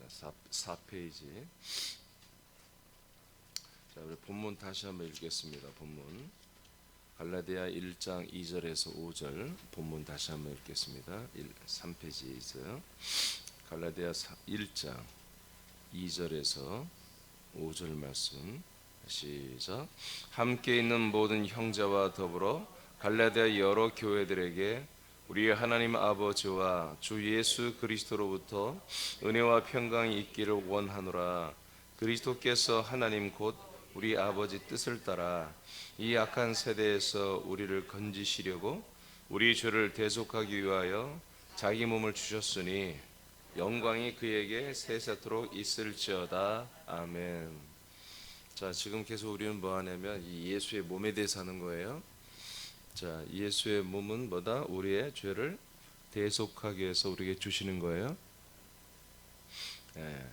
4페이지. 자, 우리 본문 다시 한번 읽겠습니다. 본문 갈라디아 1장 2절에서 5절 본문 다시 한번 읽겠습니다. 3페이지에 있어요. 갈라디아 1장 2절에서 5절 말씀 시작. 함께 있는 모든 형제와 더불어 갈라디아 여러 교회들에게 우리 하나님 아버지와 주 예수 그리스도로부터 은혜와 평강이 있기를 원하노라. 그리스도께서 하나님 곧 우리 아버지 뜻을 따라 이 악한 세대에서 우리를 건지시려고 우리 죄를 대속하기 위하여 자기 몸을 주셨으니 영광이 그에게 세세토록 있을지어다. 아멘. 자, 지금 계속 우리는 뭐 하냐면 이 예수의 몸에 대해서 하는 거예요. 자, 예수의 몸은 뭐다? 우리의 죄를 대속하기 위해서 우리에게 주시는 거예요. 예.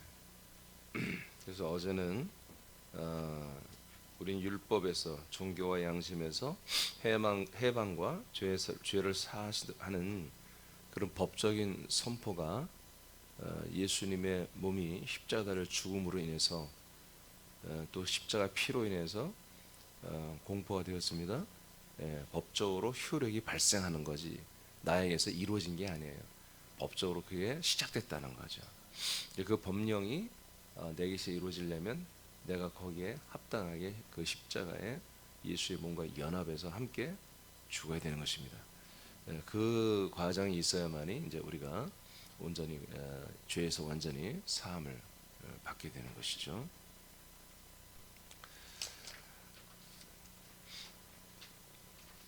그래서 어제는 우린 율법에서 종교와 양심에서 해방과 죄를 사하는 그런 법적인 선포가 예수님의 몸이 십자가를 죽음으로 인해서 또 십자가 피로 인해서 공포가 되었습니다. 법적으로 효력이 발생하는 거지 나에게서 이루어진 게 아니에요. 법적으로 그게 시작됐다는 거죠. 그 법령이 내게서 이루어지려면 내가 거기에 합당하게 그 십자가에 예수의 몸과 연합해서 함께 죽어야 되는 것입니다. 그 과정이 있어야만이 이제 우리가 온전히 죄에서 완전히 사함을 받게 되는 것이죠.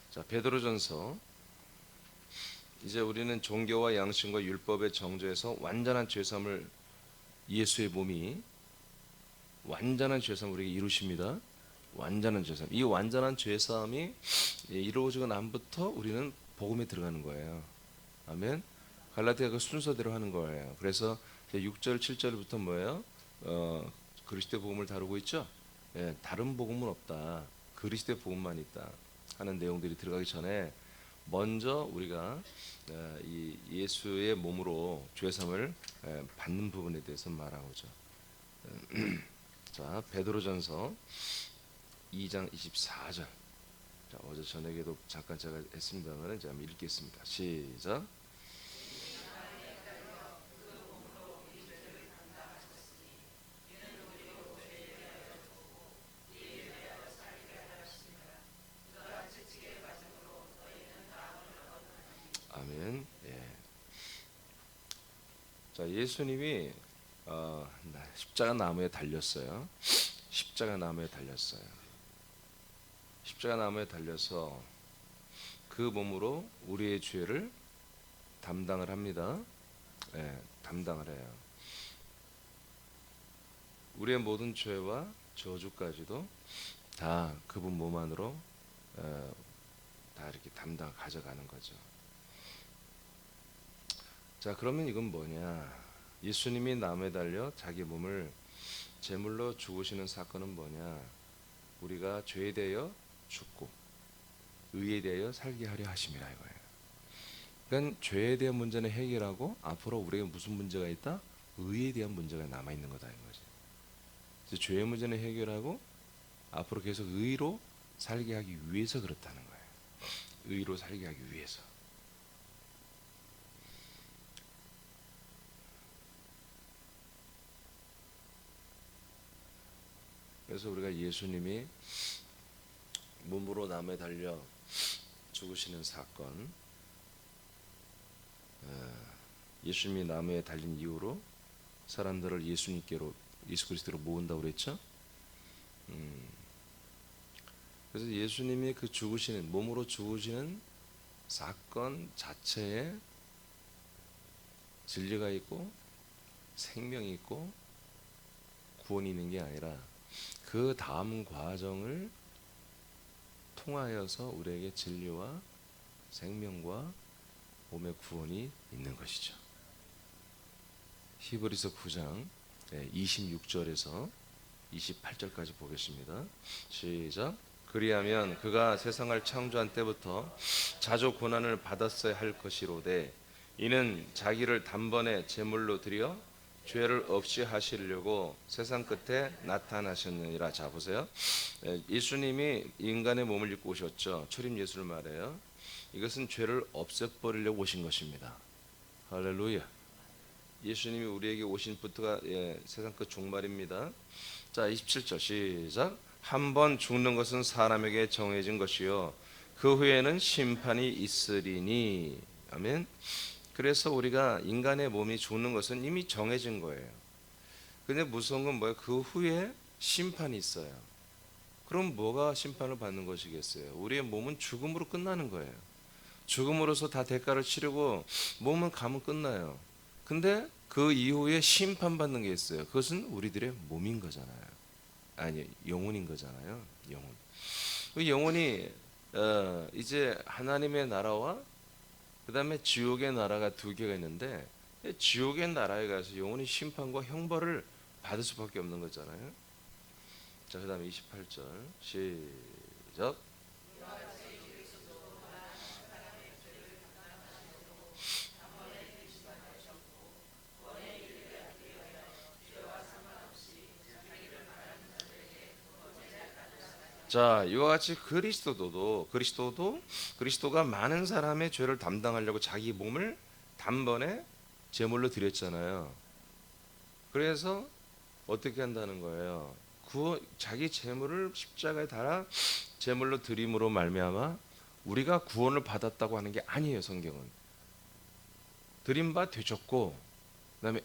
자, 베드로전서. 이제 우리는 종교와 양심과 율법의 정죄에서 완전한 죄사함을 예수의 몸이 완전한 죄사함을 우리에게 이루십니다. 완전한 죄사함. 이 완전한 죄사함이 이루어지고 난부터 우리는 복음에 들어가는 거예요. 아멘. 갈라디아 그 순서대로 하는 거예요. 그래서 6절 7절부터 뭐예요? 그리스도의 복음을 다루고 있죠. 다른 복음은 없다. 그리스도의 복음만 있다 하는 내용들이 들어가기 전에 먼저 우리가 이 예수의 몸으로 죄사함을 받는 부분에 대해서 말하고죠. 자, 베드로전서 2장 24절. 자, 어제 저녁에도 잠깐 제가 했습니다만 이제 한번 읽겠습니다. 시작. 아멘. 예. 자, 예수님이 십자가 나무에 달렸어요. 십자가 나무에 달렸어요. 십자가 나무에 달려서 그 몸으로 우리의 죄를 담당을 합니다. 담당을 해요. 우리의 모든 죄와 저주까지도 다 그분 몸 안으로 다 이렇게 가져가는 거죠. 자, 그러면 이건 뭐냐? 예수님이 나무에 달려 자기 몸을 제물로 죽으시는 사건은 뭐냐? 우리가 죄에 대하여 죽고 의에 대하여 살게 하려 하심이라 이거예요. 그러니까 죄에 대한 문제는 해결하고 앞으로 우리에게 무슨 문제가 있다? 의에 대한 문제가 남아 있는 거다 이 거지. 그래서 죄의 문제는 해결하고 앞으로 계속 의로 살게 하기 위해서 그렇다는 거예요. 의로 살게 하기 위해서. 그래서 우리가 예수님이 몸으로 나무에 달려 죽으시는 사건, 예수님이 나무에 달린 이후로 사람들을 예수 그리스도로 모은다고 그랬죠. 그래서 예수님이 그 몸으로 죽으시는 사건 자체에 진리가 있고 생명이 있고 구원이 있는 게 아니라 그 다음 과정을 통하여서 우리에게 진리와 생명과 몸의 구원이 있는 것이죠. 히브리서 9장 26절에서 28절까지 보겠습니다. 시작. 그리하면 그가 세상을 창조한 때부터 자주 고난을 받았어야 할 것이로되 이는 자기를 단번에 제물로 드려 죄를 없이 하시려고 세상 끝에 나타나셨느니라. 자 보세요. 예수님이 인간의 몸을 입고 오셨죠. 초림 예수를 말해요. 이것은 죄를 없애버리려고 오신 것입니다. 할렐루야. 예수님이 우리에게 오신 부터가 세상 끝 종말입니다. 자 27절 시작. 한 번 죽는 것은 사람에게 정해진 것이요 그 후에는 심판이 있으리니. 아멘. 그래서 우리가 인간의 몸이 죽는 것은 이미 정해진 거예요. 근데 무서운 건 뭐예요? 그 후에 심판이 있어요. 그럼 뭐가 심판을 받는 것이겠어요? 우리의 몸은 죽음으로 끝나는 거예요. 죽음으로서 다 대가를 치르고 몸은 가면 끝나요. 근데 그 이후에 심판받는 게 있어요. 그것은 우리들의 몸인 거잖아요. 아니, 영혼인 거잖아요. 영혼. 그 영혼이 이제 하나님의 나라와 그 다음에 지옥의 나라가 두 개가 있는데, 지옥의 나라에 가서 영원히 심판과 형벌을 받을 수밖에 없는 거잖아요. 자, 그 다음에 28절 시작. 자, 이와 같이 그리스도가 많은 사람의 죄를 담당하려고 자기 몸을 단번에 제물로 드렸잖아요. 그래서 어떻게 한다는 거예요? 자기 제물을 십자가에 달아 제물로 드림으로 말미암아 우리가 구원을 받았다고 하는 게 아니에요. 성경은 드림 바 되셨고, 그다음에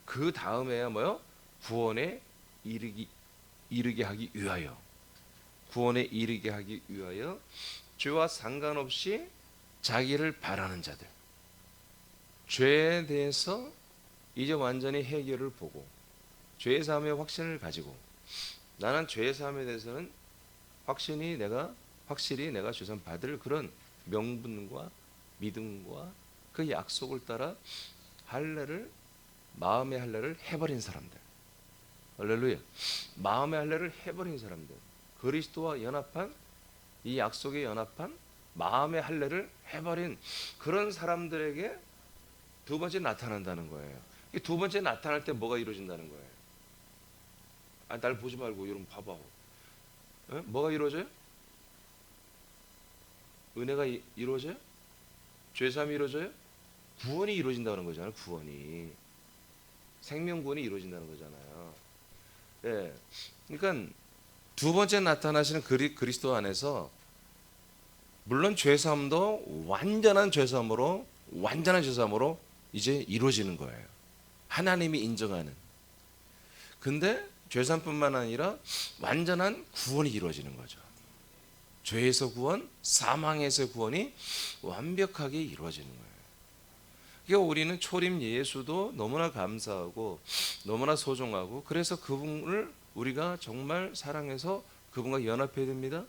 그 다음에야 뭐요? 구원에 이르게 하기 위하여, 구원에 이르게 하기 위하여 죄와 상관없이 자기를 바라는 자들, 죄에 대해서 이제 완전히 해결을 보고 죄의 사함의 확신을 가지고, 나는 죄의 사함에 대해서는 확실히 내가 죄산 받을 그런 명분과 믿음과 그 약속을 따라 마음의 할례를 해버린 사람들. 할렐루야. 마음의 할례를 해버린 사람들, 그리스도와 연합한, 이 약속에 연합한 마음의 할례를 해버린 그런 사람들에게 두 번째 나타난다는 거예요. 이 두 번째 나타날 때 뭐가 이루어진다는 거예요? 날 보지 말고 여러분 봐봐. 뭐가 이루어져요? 은혜가 이루어져요? 죄사함이 이루어져요? 구원이 이루어진다는 거잖아요. 구원이, 생명구원이 이루어진다는 거잖아요. 예, 그러니까 두 번째 나타나시는 그리스도 안에서 물론 죄사함도 완전한 죄사함으로 이제 이루어지는 거예요. 하나님이 인정하는. 근데 죄사함뿐만 아니라 완전한 구원이 이루어지는 거죠. 죄에서 구원, 사망에서 구원이 완벽하게 이루어지는 거예요. 그러니까 우리는 초림 예수도 너무나 감사하고 너무나 소중하고, 그래서 그분을 우리가 정말 사랑해서 그분과 연합해야 됩니다.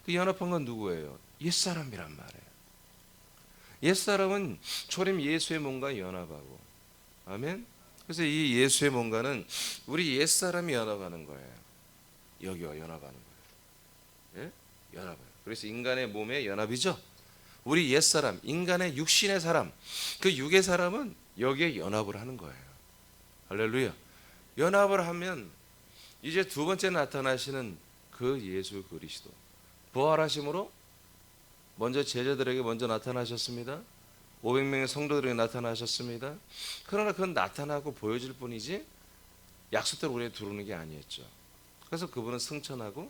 그 연합한 건 누구예요? 옛사람이란 말이에요. 옛사람은 초림 예수의 몸과 연합하고, 아멘. 그래서 이 예수의 몸과는 우리 옛사람이 연합하는 거예요. 여기와 연합하는 거예요. 예? 연합해요. 그래서 인간의 몸의 연합이죠. 우리 옛사람, 인간의 육신의 사람, 그 육의 사람은 여기에 연합을 하는 거예요. 할렐루야. 연합을 하면 이제 두 번째 나타나시는 그 예수 그리스도, 부활하심으로 먼저 제자들에게 먼저 나타나셨습니다. 500명의 성도들에게 나타나셨습니다. 그러나 그건 나타나고 보여질 뿐이지 약속대로 우리에게 들어오는 게 아니었죠. 그래서 그분은 승천하고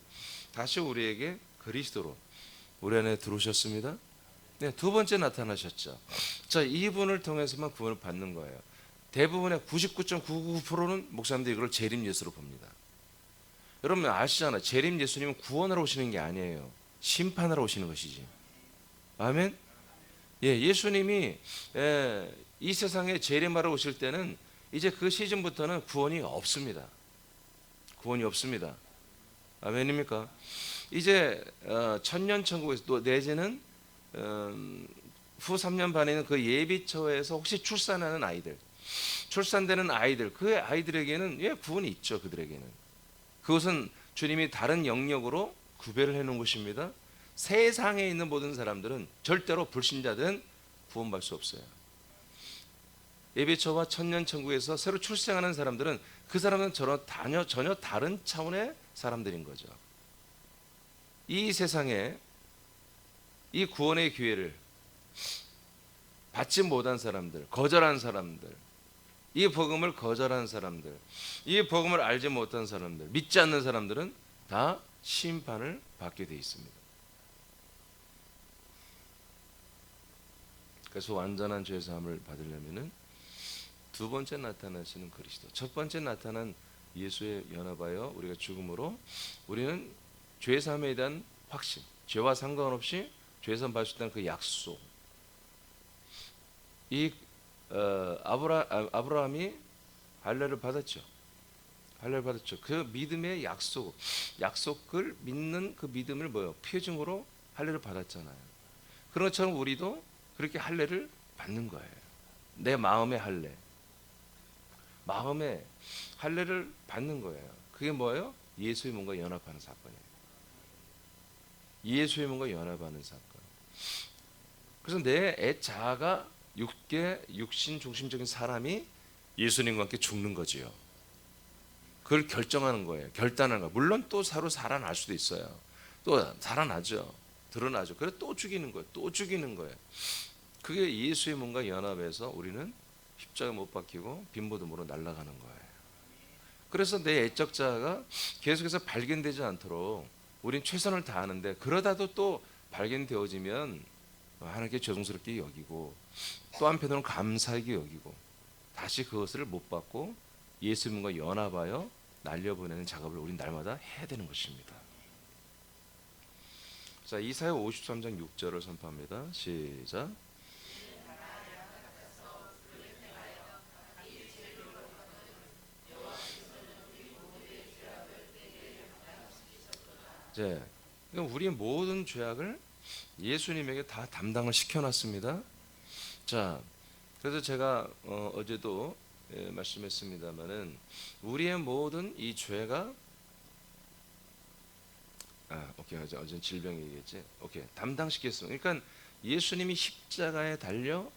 다시 우리에게 그리스도로 우리 안에 들어오셨습니다. 네, 두 번째 나타나셨죠. 자, 이분을 통해서만 구원을 받는 거예요. 대부분의 99.99%는 목사님들이 이걸 재림 예수로 봅니다. 여러분 아시잖아요. 재림 예수님은 구원하러 오시는 게 아니에요. 심판하러 오시는 것이지. 아멘. 예, 예수님이 이 세상에 재림하러 오실 때는 이제 그 시즌부터는 구원이 없습니다. 구원이 없습니다. 아멘입니까? 이제 천년천국에서 내지는 후 3년 반에는 그 예비처에서 혹시 출산되는 아이들, 그 아이들에게는 구원이 있죠. 그들에게는 그것은 주님이 다른 영역으로 구별을 해놓은 것입니다. 세상에 있는 모든 사람들은 절대로 불신자들은 구원받을 수 없어요. 예배처와 천년천국에서 새로 출생하는 사람들은 그 사람은 전혀 다른 차원의 사람들인 거죠. 이 세상에 이 구원의 기회를 받지 못한 사람들, 거절한 사람들, 이 복음을 거절한 사람들, 이 복음을 알지 못한 사람들, 믿지 않는 사람들은 다 심판을 받게 돼 있습니다. 그래서 완전한 죄 사함을 받으려면은 두 번째 나타나시는 그리스도, 첫 번째 나타난 예수의 연합하여 우리가 죽음으로 우리는 죄 사함에 대한 확신, 죄와 상관없이 죄 사함 받을 수 있다는 그 약속. 이 아브라함이 할례를 받았죠. 할례를 받았죠. 그 믿음의 약속을 믿는 그 믿음을 표징으로 할례를 받았잖아요. 그런 것처럼 우리도 그렇게 할례를 받는 거예요. 내 마음의 할례, 마음의 할례를 받는 거예요. 그게 뭐예요? 예수의 몸과 연합하는 사건이에요. 예수의 몸과 연합하는 사건. 그래서 내 애 자아가 육신 중심적인 사람이 예수님과 함께 죽는 거지요. 그걸 결정하는 거예요. 결단하는 거예요. 물론 또 서로 살아날 수도 있어요. 또 살아나죠. 드러나죠. 그래 또 죽이는 거예요. 또 죽이는 거예요. 그게 예수의 몸과 연합해서 우리는 십자가 못 박히고 빈모둠으로 날아가는 거예요. 그래서 내 애적 자아가 계속해서 발견되지 않도록 우린 최선을 다하는데, 그러다도 또 발견되어지면 하나님께 죄송스럽게 여기고 또 한편으로는 감사하게 여기고 다시 그것을 못 받고 예수님과 연합하여 날려보내는 작업을 우린 날마다 해야 되는 것입니다. 자, 이사야 53장 6절을 선포합니다. 시작. 이제 우리의 모든 죄악을 예수님에게 다 담당을 시켜놨습니다. 자, 그래서 제가 어제도 말씀했습니다만은 우리의 모든 이 죄가 오케이, 어제 질병 얘기했지. 오케이, 담당시켰습니다. 그러니까 예수님이 십자가에 달려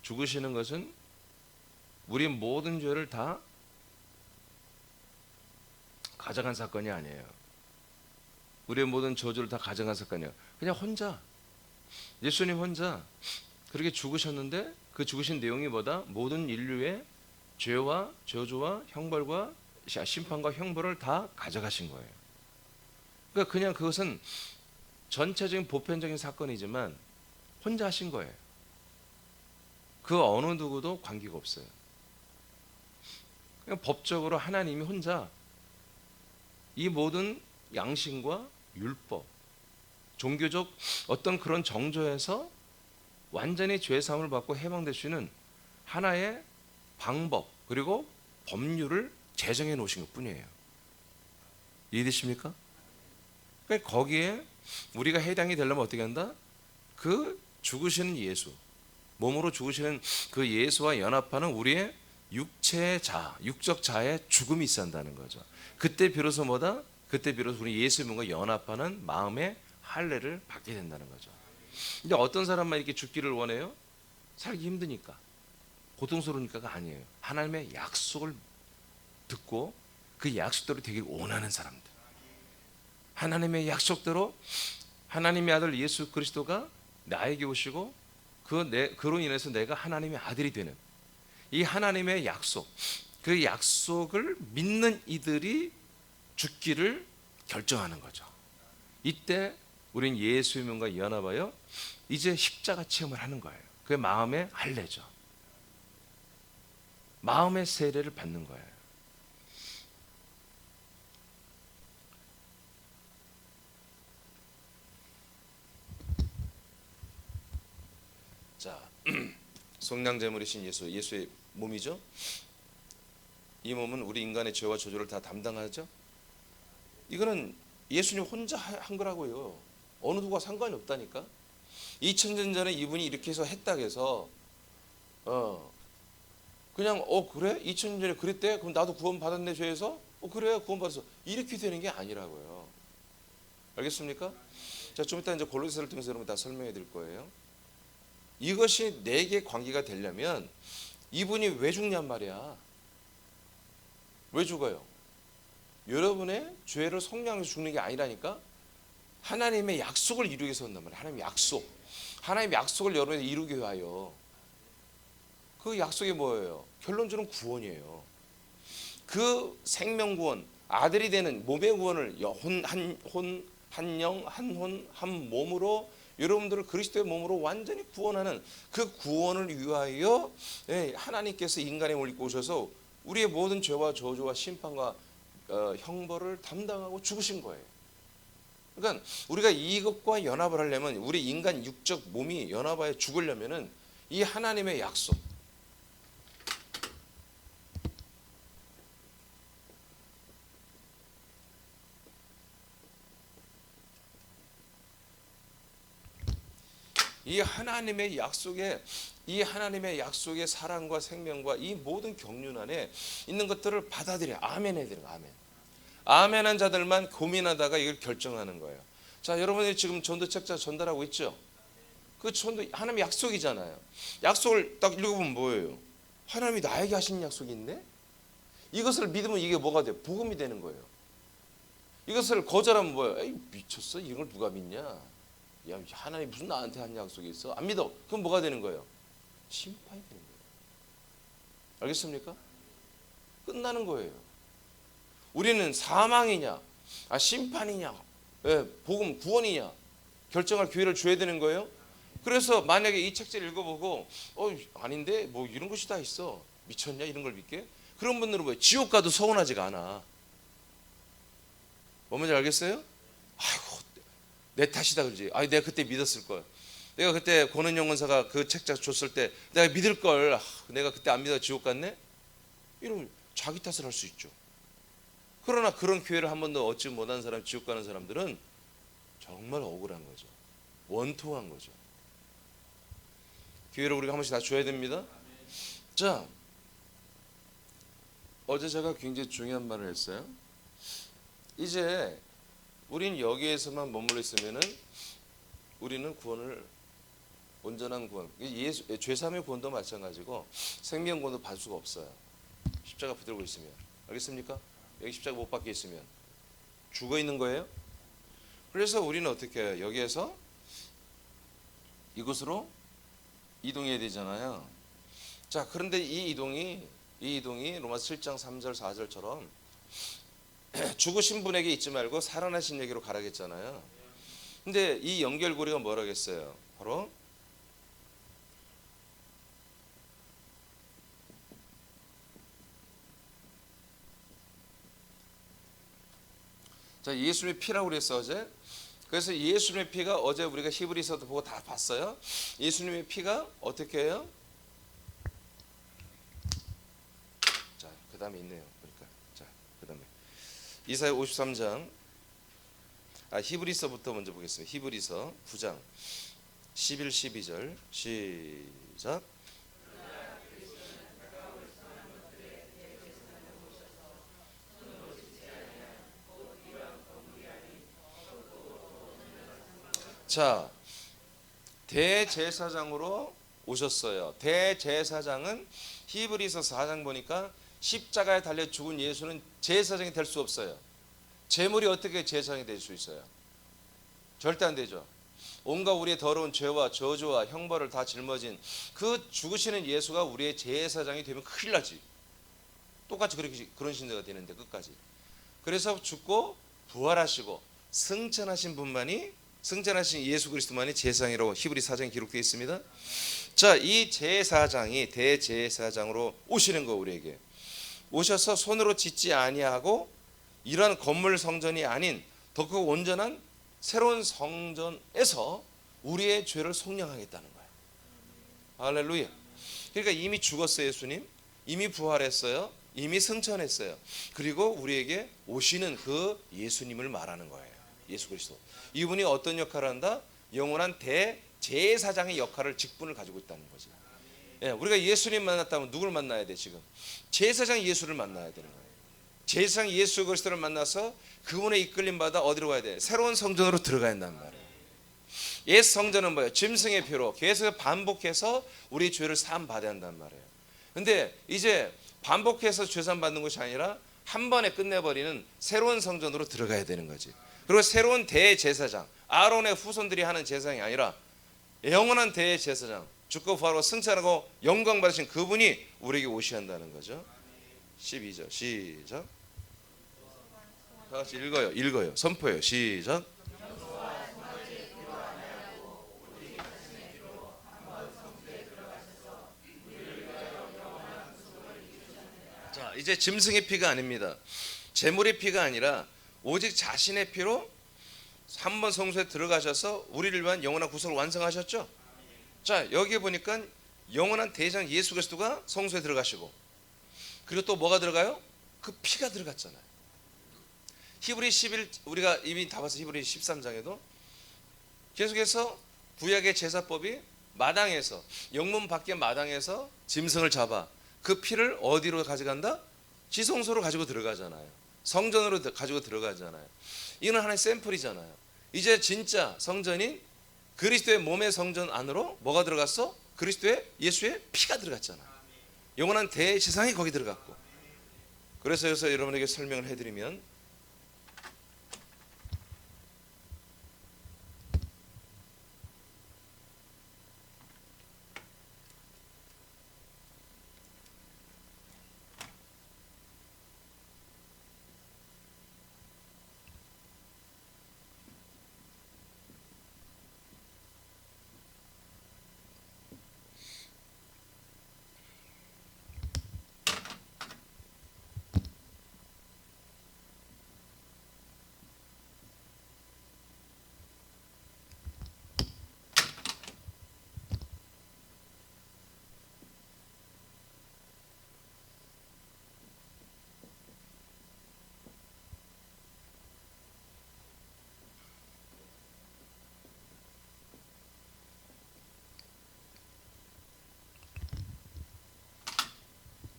죽으시는 것은 우리의 모든 죄를 다 가져간 사건이 아니에요. 우리의 모든 저주를 다 가져간 사건이에요. 그냥 혼자, 예수님 혼자 그렇게 죽으셨는데 그 죽으신 내용이 뭐다? 모든 인류의 죄와 저주와 형벌과 심판과 형벌을 다 가져가신 거예요. 그러니까 그냥 그것은 전체적인 보편적인 사건이지만 혼자 하신 거예요. 그 어느 누구도 관계가 없어요. 그냥 법적으로 하나님이 혼자 이 모든 양심과 율법, 종교적 어떤 그런 정조에서 완전히 죄사함을 받고 해방될 수 있는 하나의 방법 그리고 법률을 제정해 놓으신 것 뿐이에요. 이해되십니까? 그러니까 거기에 우리가 해당이 되려면 어떻게 한다? 그 죽으시는 예수, 몸으로 죽으시는 그 예수와 연합하는 우리의 육체의 자, 육적 자의 죽음이 있어야 한다는 거죠. 그때 비로소 뭐다? 그때 비로소 우리 예수님과 연합하는 마음의 할례를 받게 된다는 거죠. 근데 어떤 사람만 이렇게 죽기를 원해요? 살기 힘드니까, 고통스러우니까가 아니에요. 하나님의 약속을 듣고 그 약속대로 되길 원하는 사람들, 하나님의 약속대로 하나님의 아들 예수 그리스도가 나에게 오시고 그로 인해서 내가 하나님의 아들이 되는 이 하나님의 약속, 그 약속을 믿는 이들이 죽기를 결정하는 거죠. 이때 우린 예수님과 연합하여 이제 십자가 체험을 하는 거예요. 그게 마음의 할례죠. 마음의 세례를 받는 거예요. 자, 성량제물이신 예수의 몸이죠. 이 몸은 우리 인간의 죄와 저주를 다 담당하죠. 이거는 예수님 혼자 한 거라고요. 어느 누가 상관이 없다니까. 2000년 전에 이분이 이렇게 해서 했다 해서 그냥 그래? 2000년 전에 그랬대? 그럼 나도 구원 받았네 죄에서? 그래 구원 받았어. 이렇게 되는 게 아니라고요. 알겠습니까? 자, 좀 이따 이제 골로새서를 통해서 여러분 다 설명해 드릴 거예요. 이것이 내게 관계가 되려면 이분이 왜 죽냔 말이야. 왜 죽어요? 여러분의 죄를 속량해서 죽는 게 아니라니까. 하나님의 약속을 이루기 위해서 온단 말이야. 하나님의 약속을 여러분이 이루기 위하여. 그 약속이 뭐예요? 결론적으로 구원이에요. 그 생명구원, 아들이 되는 몸의 구원을 한 영, 한 혼, 한 몸으로 여러분들을 그리스도의 몸으로 완전히 구원하는 그 구원을 위하여 하나님께서 인간의 몸을 입고 오셔서 우리의 모든 죄와 저주와 심판과 형벌을 담당하고 죽으신 거예요. 그러니까 우리가 이것과 연합을 하려면, 우리 인간 육적 몸이 연합하여 죽으려면은 이 하나님의 약속, 이 하나님의 약속의 사랑과 생명과 이 모든 경륜 안에 있는 것들을 받아들여 아멘 해야 되는 거예요. 아멘. 아멘한 자들만 고민하다가 이걸 결정하는 거예요. 자, 여러분이 지금 전도책자 전달하고 있죠? 그 전도 하나님의 약속이잖아요. 약속을 딱 읽어보면 뭐예요? 하나님이 나에게 하신 약속이 있네? 이것을 믿으면 이게 뭐가 돼요? 복음이 되는 거예요. 이것을 거절하면 뭐예요? 에이, 미쳤어? 이걸 누가 믿냐? 야, 하나님 무슨 나한테 한 약속이 있어? 안 믿어. 그럼 뭐가 되는 거예요? 심판이 되는 거예요. 알겠습니까? 끝나는 거예요. 우리는 사망이냐, 심판이냐, 복음 구원이냐 결정할 기회를 줘야 되는 거예요. 그래서 만약에 이 책자를 읽어보고 아닌데 뭐 이런 것이 다 있어, 미쳤냐 이런 걸 믿게? 그런 분들은 뭐예요? 지옥 가도 서운하지가 않아. 뭔지 알겠어요? 아이고 내 탓이다 그러지. 내가 그때 믿었을 걸. 내가 그때 권은영 원사가 그 책자 줬을 때 내가 믿을 걸. 내가 그때 안 믿어 지옥 갔네. 이러면 자기 탓을 할 수 있죠. 그러나 그런 기회를 한 번도 얻지 못한 사람, 지옥 가는 사람들은 정말 억울한 거죠. 원통한 거죠. 기회를 우리가 한 번씩 다 줘야 됩니다. 자, 어제 제가 굉장히 중요한 말을 했어요. 이제 우린 여기에서만 머물러 있으면은 우리는 구원을, 온전한 구원, 죄사함의 구원도 마찬가지고 생명구원도 받을 수가 없어요. 십자가 붙들고 있으면. 알겠습니까? 여기 십자가 못 박혀 있으면 죽어 있는 거예요. 그래서 우리는 어떻게 해요? 여기에서 이곳으로 이동해야 되잖아요. 자, 그런데 이 이동이 로마서 7장 3절 4절처럼 죽으신 분에게 있지 말고 살아나신 얘기로 가라겠잖아요. 근데 이 연결고리가 뭐라겠어요? 바로 자, 예수님의 피라고 그랬어 어제. 그래서 예수님의 피가 어제 우리가 히브리서도 보고 다 봤어요. 예수님의 피가 어떻게 해요? 자, 그 다음에 있네요. 그러니까 자, 그 다음에 이사야 53장 히브리서부터 먼저 보겠습니다. 히브리서 9장 11, 12절 시작. 자, 대제사장으로 오셨어요. 대제사장은 히브리서 4장 보니까 십자가에 달려 죽은 예수는 제사장이 될 수 없어요. 제물이 어떻게 제사장이 될 수 있어요? 절대 안 되죠. 온갖 우리의 더러운 죄와 저주와 형벌을 다 짊어진 그 죽으시는 예수가 우리의 제사장이 되면 큰일 나지. 똑같이 그런 신세가 되는데 끝까지. 그래서 죽고 부활하시고 승천하신 분만이, 승천하신 예수 그리스도만이 제사장이라고 히브리 4장에 기록되어 있습니다. 자, 이 제사장이 대제사장으로 오시는 거, 우리에게 오셔서 손으로 짓지 아니하고 이러한 건물 성전이 아닌 더 크고 온전한 새로운 성전에서 우리의 죄를 속량하겠다는 거예요. 할렐루야. 그러니까 이미 죽었어요. 예수님 이미 부활했어요. 이미 승천했어요. 그리고 우리에게 오시는 그 예수님을 말하는 거예요. 예수 그리스도. 이분이 어떤 역할을 한다? 영원한 대제사장의 역할을, 직분을 가지고 있다는 거죠. 우리가 예수님 만났다면 누굴 만나야 돼? 지금 제사장 예수를 만나야 되는 거예요. 제사장 예수 그리스도를 만나서 그분의 이끌림 받아 어디로 가야 돼? 새로운 성전으로 들어가야 한단 말이에요. 옛 성전은 뭐예요? 짐승의 표로 계속 반복해서 우리 죄를 사함 받아야 한단 말이에요. 근데 이제 반복해서 죄산 받는 것이 아니라 한 번에 끝내버리는 새로운 성전으로 들어가야 되는 거지. 그리고 새로운 대제사장, 아론의 후손들이 하는 제사장이 아니라 영원한 대제사장, 죽고 부활하고 승천하고 영광 받으신 그분이 우리에게 오셔야 한다는 거죠. 12절 시작. 다 같이 읽어요. 선포해요. 시작. 자, 이제 짐승의 피가 아닙니다. 제물의 피가 아니라 오직 자신의 피로 한 번 성소에 들어가셔서 우리를 위한 영원한 구속을 완성하셨죠. 자, 여기 보니까 영원한 대장 예수 그리스도가 성소에 들어가시고, 그리고 또 뭐가 들어가요? 그 피가 들어갔잖아요. 히브리 11 우리가 이미 다 봐서 히브리 13장에도 계속해서 구약의 제사법이 마당에서, 영문 밖의 마당에서 짐승을 잡아 그 피를 어디로 가져간다? 지성소로 가지고 들어가잖아요. 성전으로 가지고 들어가잖아요. 이건 하나의 샘플이잖아요. 이제 진짜 성전인 그리스도의 몸의 성전 안으로 뭐가 들어갔어? 그리스도의 예수의 피가 들어갔잖아. 영원한 대제사장이 거기 들어갔고. 그래서 여러분에게 설명을 해드리면,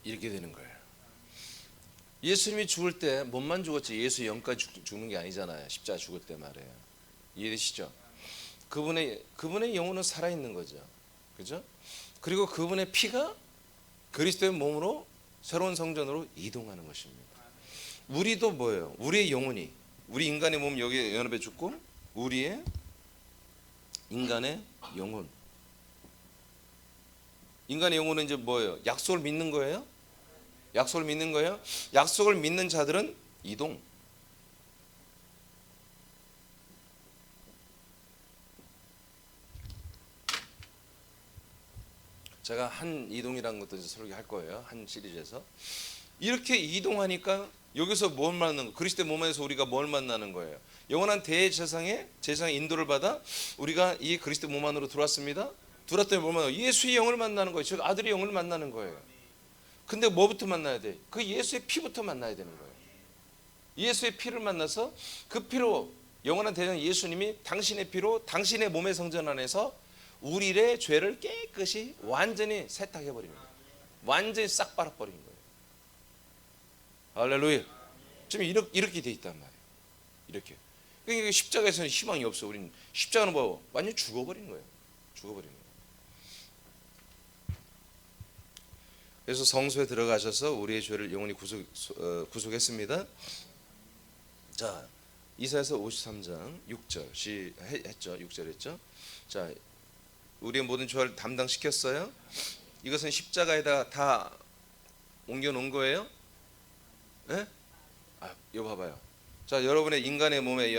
이렇게 되는 거예요. 예수님이 죽을 때 몸만 죽었지 예수의 영까지 죽는 게 아니잖아요. 십자가 죽을 때 말이에요. 이해되시죠? 그분의 영혼은 살아있는 거죠. 그죠? 그리고 그분의 피가 그리스도의 몸으로 새로운 성전으로 이동하는 것입니다. 우리도 뭐예요? 우리의 영혼이, 우리 인간의 몸 여기에 연합해 죽고, 우리의 인간의 영혼은 이제 뭐예요? 약속을 믿는 거예요? 약속을 믿는 거예요? 약속을 믿는 자들은 이동. 제가 한 이동이라는 것도 이제 설교할 거예요. 한 시리즈에서. 이렇게 이동하니까 여기서 뭘 만나는 거예요? 그리스도의 몸에서 우리가 뭘 만나는 거예요? 영원한 대제사장의 인도를 받아 우리가 이 그리스도 몸 안으로 들어왔습니다. 들어왔더니 뭘 만나요? 예수의 영을 만나는 거예요. 즉 아들의 영을 만나는 거예요. 근데 뭐부터 만나야 돼? 그 예수의 피부터 만나야 되는 거예요. 예수의 피를 만나서 그 피로, 영원한 대장 예수님이 당신의 피로 당신의 몸의 성전 안에서 우리의 죄를 깨끗이 완전히 세탁해버리는 거예요. 완전히 싹 빨아버리는 거예요. 할렐루야. 지금 이렇게 돼 있단 말이에요. 이렇게. 그러니까 십자가에서는 희망이 없어. 우리는 십자가는 뭐 완전히 죽어버린 거예요. 죽어버린 거예요. 그래서 성소에 들어가셔서 우리의 죄를 영원히 구속했습니다. 자, 이사야서 53장 6절 했죠. 6절 했죠. 자, 우리의 모든 죄를 담당시켰어요. 이것은 십자가에다 다 옮겨놓은 거예요. 예? 이거 봐봐요. 자, 여러분의 인간의 몸에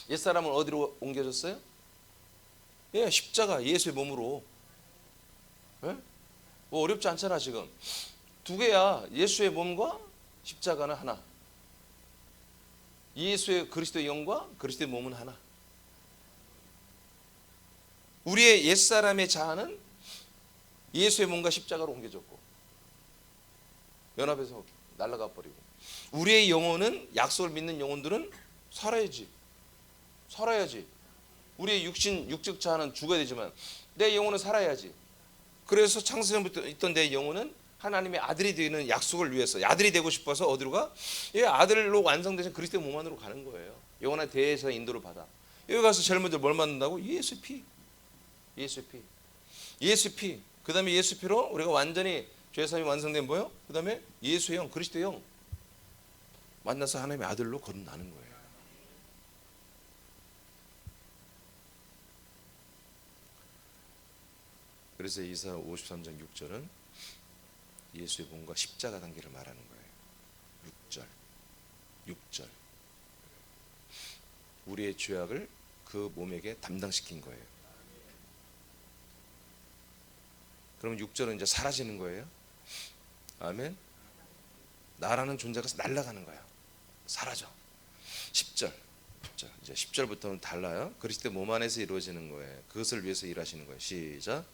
옛사람은 어디로 옮겨졌어요? 예, 십자가 예수의 몸으로. 예? 뭐 어렵지 않잖아. 지금 두 개야. 예수의 몸과 십자가는 하나. 예수의 그리스도의 영과 그리스도의 몸은 하나. 우리의 옛사람의 자아는 예수의 몸과 십자가로 옮겨졌고 연합해서 날아가 버리고, 우리의 영혼은, 약속을 믿는 영혼들은 살아야지. 우리의 육적 자아는 죽어야 되지만 내 영혼은 살아야지. 그래서 창세전부터 있던 내 영혼은 하나님의 아들이 되는 약속을 위해서 아들이 되고 싶어서 어디로 가? 예, 아들로 완성되신 그리스도의 몸 안으로 가는 거예요. 영혼의 대에서 인도를 받아. 여기 가서 제일 먼저 뭘 만든다고? 예수의 피. 그 다음에 예수 피로 우리가 완전히 죄사함이 완성된 뭐요? 그 다음에 예수의 영, 그리스도의 영 만나서 하나님의 아들로 거듭나는 거예요. 그래서 이사 53장 6절은 예수의 몸과 십자가 단계를 말하는 거예요. 6절 우리의 죄악을 그 몸에게 담당시킨 거예요. 그럼 6절은 이제 사라지는 거예요. 아멘. 나라는 존재가 날아가는 거야. 사라져. 10절 이제 10절부터는 달라요. 그리스도 몸 안에서 이루어지는 거예요. 그것을 위해서 일하시는 거예요. 시작.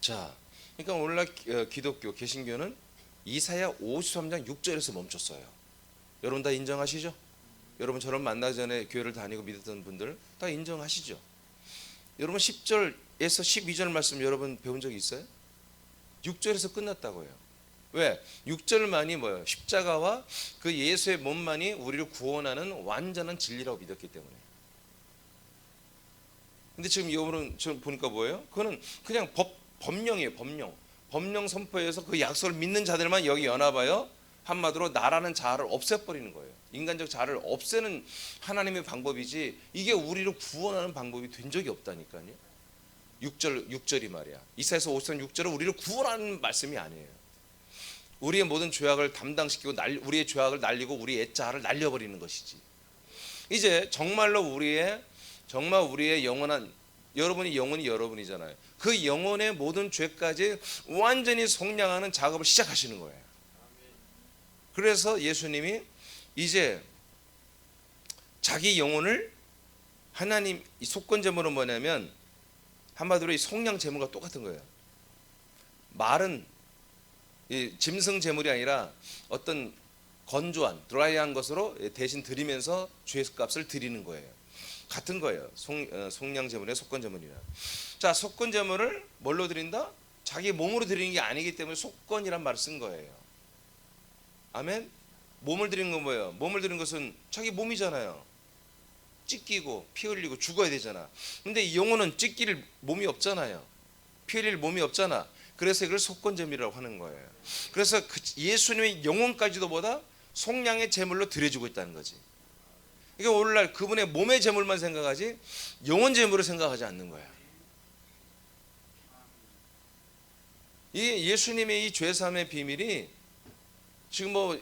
자, 그러니까 오늘날 기독교 개신교는 이사야 53장 6절에서 멈췄어요. 여러분 다 인정하시죠? 여러분 저를 만나기 전에 교회를 다니고 믿었던 분들 다 인정하시죠? 여러분 10절에서 12절 말씀 여러분 배운 적이 있어요? 6절에서 끝났다고요. 왜? 6절만이 뭐예요? 십자가와 그 예수의 몸만이 우리를 구원하는 완전한 진리라고 믿었기 때문에. 근데 지금 여러분 지금 보니까 뭐예요? 그거는 그냥 법령이에요. 법령 선포에서 그 약속을 믿는 자들만 여기 연합하여 한마디로 나라는 자아를 없애버리는 거예요. 인간적 자아를 없애는 하나님의 방법이지 이게 우리를 구원하는 방법이 된 적이 없다니까요. 6절이 말이야. 이사야서 53장 6절은 우리를 구원하는 말씀이 아니에요. 우리의 모든 죄악을 담당시키고 우리의 죄악을 날리고 우리의 자아를 날려버리는 것이지. 이제 정말 우리의 영원한 여러분이 영혼이 여러분이잖아요. 그 영혼의 모든 죄까지 완전히 속량하는 작업을 시작하시는 거예요. 그래서 예수님이 이제 자기 영혼을 하나님 이 속건제물은 뭐냐면 한마디로 이 속량 제물과 똑같은 거예요. 말은 이 짐승 제물이 아니라 어떤 건조한 드라이한 것으로 대신 드리면서 죄값을 드리는 거예요. 같은 거예요. 속량 제물의 속건 제물이나. 자, 속건 제물을 뭘로 드린다? 자기 몸으로 드리는 게 아니기 때문에 속건이란 말을 쓴 거예요. 아멘. 몸을 드리는 건 뭐예요? 몸을 드리는 것은 자기 몸이잖아요. 찢기고 피 흘리고 죽어야 되잖아. 근데 이 영혼은 찢길 몸이 없잖아요. 피 흘릴 몸이 없잖아. 그래서 이걸 속건 제물이라고 하는 거예요. 그래서 예수님의 영혼까지도 보다 속량의 제물로 드려주고 있다는 거지. 그러니까 오늘날 그분의 몸의 제물만 생각하지 영혼 제물을 생각하지 않는 거야. 이 예수님의 이 죄사함의 비밀이 지금 뭐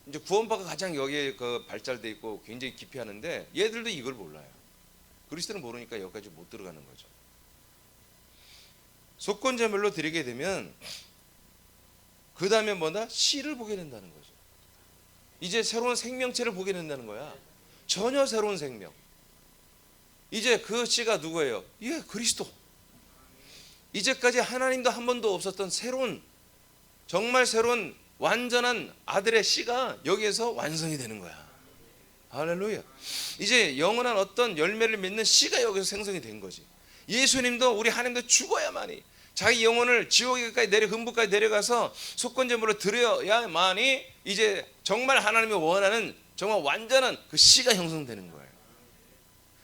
이제 구원파가 가장 여기에 그 발달돼 있고 굉장히 깊이 하는데 얘들도 이걸 몰라요. 그리스도는 모르니까 여기까지 못 들어가는 거죠. 속건 제물로 드리게 되면 그 다음에 뭐다? 씨를 보게 된다는 거죠. 이제 새로운 생명체를 보게 된다는 거야. 전혀 새로운 생명. 이제 그 씨가 누구예요? 예, 그리스도. 이제까지 하나님도 한 번도 없었던 새로운 정말 새로운 완전한 아들의 씨가 여기에서 완성이 되는 거야. 할렐루야. 이제 영원한 어떤 열매를 맺는 씨가 여기서 생성이 된 거지. 예수님도 우리 하나님도 죽어야만이 자기 영혼을 지옥에까지 흠부까지 내려가서 속건제물로 드려야만이 이제 정말 하나님이 원하는 정말 완전한 그 씨가 형성되는 거예요.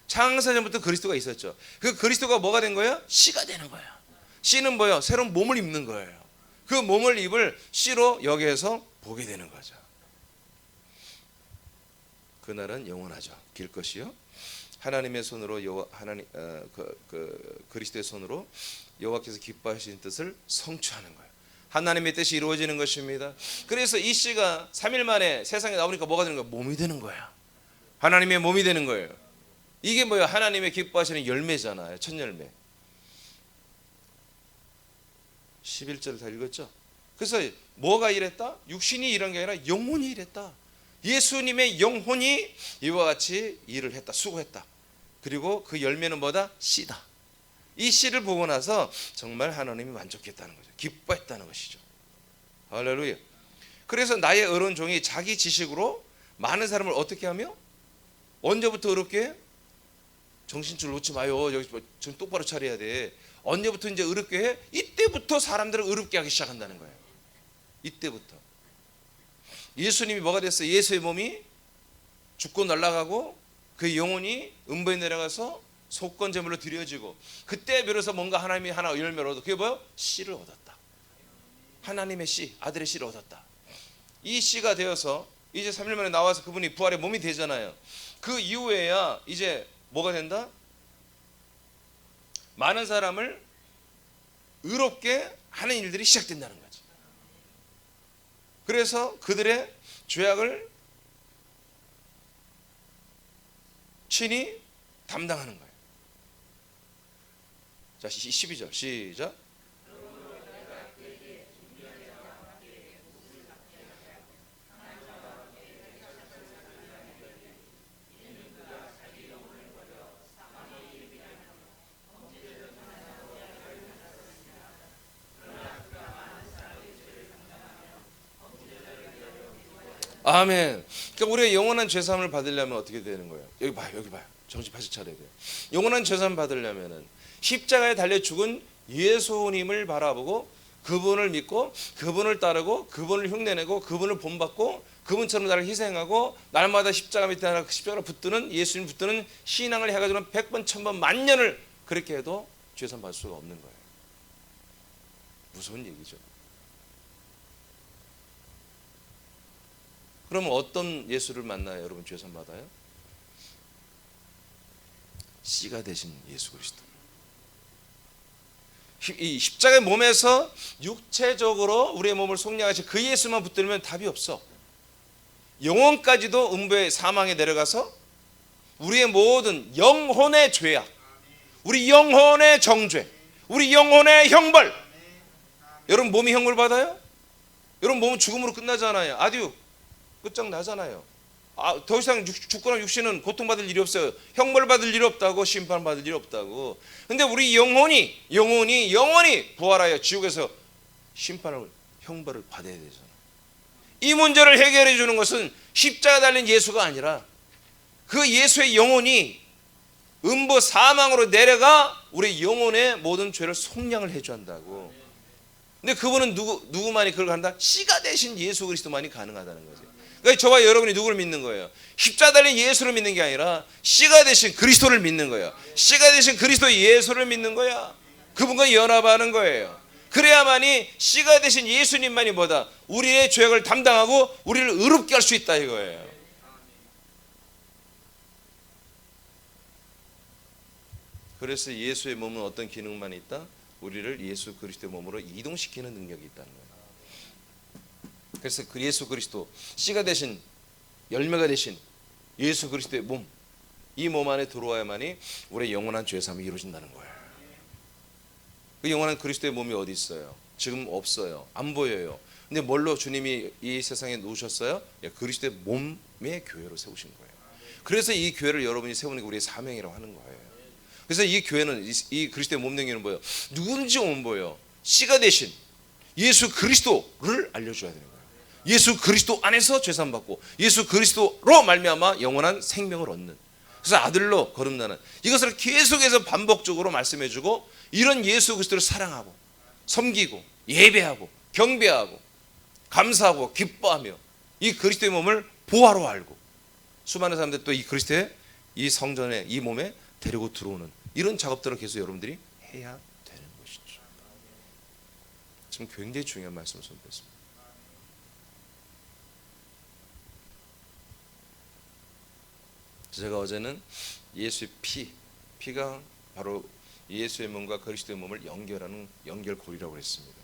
창세전부터 그리스도가 있었죠. 그 그리스도가 뭐가 된 거예요? 씨가 되는 거예요. 씨는 뭐예요? 새로운 몸을 입는 거예요. 그 몸을 입을 씨로 여기에서 보게 되는 거죠. 그날은 영원하죠. 길 것이요. 하나님의 손으로 그리스도의 손으로 여호와께서 기뻐하시는 뜻을 성취하는 거예요. 하나님의 뜻이 이루어지는 것입니다. 그래서 이 씨가 3일 만에 세상에 나오니까 뭐가 되는 거예요? 몸이 되는 거야. 하나님의 몸이 되는 거예요. 이게 뭐예요? 하나님의 기뻐하시는 열매잖아요. 첫 열매. 11절 다 읽었죠? 그래서 뭐가 이랬다? 육신이 일한 게 아니라 영혼이 일했다. 예수님의 영혼이 이와 같이 일을 했다. 수고했다. 그리고 그 열매는 뭐다? 씨다. 이 씨를 보고 나서 정말 하나님이 만족했다는 거죠. 기뻐했다는 것이죠. 할렐루야. 그래서 나의 어려운 종이 자기 지식으로 많은 사람을 어떻게 하며 언제부터 어렵게 해? 정신줄 놓지 마요. 여기 좀 똑바로 차려야 돼. 언제부터 이제 의롭게 해? 이때부터 사람들을 의롭게 하기 시작한다는 거예요. 이때부터. 예수님이 뭐가 됐어요? 예수의 몸이 죽고 날아가고 그 영혼이 음부에 내려가서 속건 제물로 드려지고, 그때 비로소 뭔가 하나님이 하나 열매를 얻어. 그게 뭐예요? 씨를 얻었다. 하나님의 씨, 아들의 씨를 얻었다. 이 씨가 되어서 이제 3일 만에 나와서 그분이 부활의 몸이 되잖아요. 그 이후에야 이제 뭐가 된다? 많은 사람을 의롭게 하는 일들이 시작된다는 거지. 그래서 그들의 죄악을 친히 담당하는 거예요. 자, 12절 시작. 아멘. 그러니까 우리가 영원한 죄사함을 받으려면 어떻게 되는 거예요? 여기 봐요, 여기 봐요. 정신 바짝 차려야 돼요. 영원한 죄사함 받으려면은 십자가에 달려 죽은 예수님을 바라보고 그분을 믿고 그분을 따르고 그분을 흉내내고 그분을 본받고 그분처럼 나를 희생하고 날마다 십자가 밑에 하나 십자가를 붙드는 예수님 붙드는 신앙을 해가지고는 100번, 1000번, 만년을 그렇게 해도 죄사함 받을 수가 없는 거예요. 무서운 얘기죠. 그러면 어떤 예수를 만나요? 여러분 죄사함 받아요? 씨가 되신 예수 그리스도. 이 십자가의 몸에서 육체적으로 우리의 몸을 속량하신 그 예수만 붙들면 답이 없어. 영혼까지도 음부의 사망에 내려가서 우리의 모든 영혼의 죄악, 우리 영혼의 정죄, 우리 영혼의 형벌. 여러분 몸이 형벌 받아요? 여러분 몸은 죽음으로 끝나잖아요. 아듀 끝장나잖아요. 더 이상 죽거나 육신은 고통받을 일이 없어요. 형벌 받을 일이 없다고, 심판받을 일이 없다고. 근데 우리 영혼이 부활하여 지옥에서 심판을, 형벌을 받아야 되잖아요. 이 문제를 해결해 주는 것은 십자가 달린 예수가 아니라 그 예수의 영혼이 음부 사망으로 내려가 우리 영혼의 모든 죄를 속량을 해줘야 한다고. 근데 그분은 누구만이 그걸 한다? 씨가 되신 예수 그리스도만이 가능하다는 거죠. 그러니까 저와 여러분이 누구를 믿는 거예요? 십자가 달린 예수를 믿는 게 아니라 씨가 되신 그리스도를 믿는 거예요. 씨가 되신 그리스도 예수를 믿는 거야. 그분과 연합하는 거예요. 그래야만이 씨가 되신 예수님만이 뭐다? 우리의 죄악을 담당하고 우리를 의롭게 할 수 있다 이거예요. 그래서 예수의 몸은 어떤 기능만 있다? 우리를 예수 그리스도의 몸으로 이동시키는 능력이 있다는 거예요. 그래서 그 예수 그리스도, 씨가 되신, 열매가 되신 예수 그리스도의 몸, 이 몸 안에 들어와야만이 우리의 영원한 죄사함이 이루어진다는 거예요. 그 영원한 그리스도의 몸이 어디 있어요? 지금 없어요. 안 보여요. 근데 뭘로 주님이 이 세상에 놓으셨어요? 그리스도의 몸의 교회로 세우신 거예요. 그래서 이 교회를 여러분이 세우는 게 우리의 사명이라고 하는 거예요. 그래서 이 교회는, 이 그리스도의 몸 능력은 뭐예요? 누군지 오면 뭐예요? 씨가 되신 예수 그리스도를 알려줘야 되는 거예요. 예수 그리스도 안에서 죄사함 받고 예수 그리스도로 말미암아 영원한 생명을 얻는, 그래서 아들로 거듭나는, 이것을 계속해서 반복적으로 말씀해주고 이런 예수 그리스도를 사랑하고 섬기고 예배하고 경배하고 감사하고 기뻐하며 이 그리스도의 몸을 보화로 알고 수많은 사람들 또 이 그리스도의 이 성전에, 이 몸에 데리고 들어오는 이런 작업들을 계속 여러분들이 해야 되는 것이죠. 지금 굉장히 중요한 말씀을 선보였습니다. 제가 어제는 예수의 피가 바로 예수의 몸과 그리스도의 몸을 연결하는 연결고리라고 했습니다.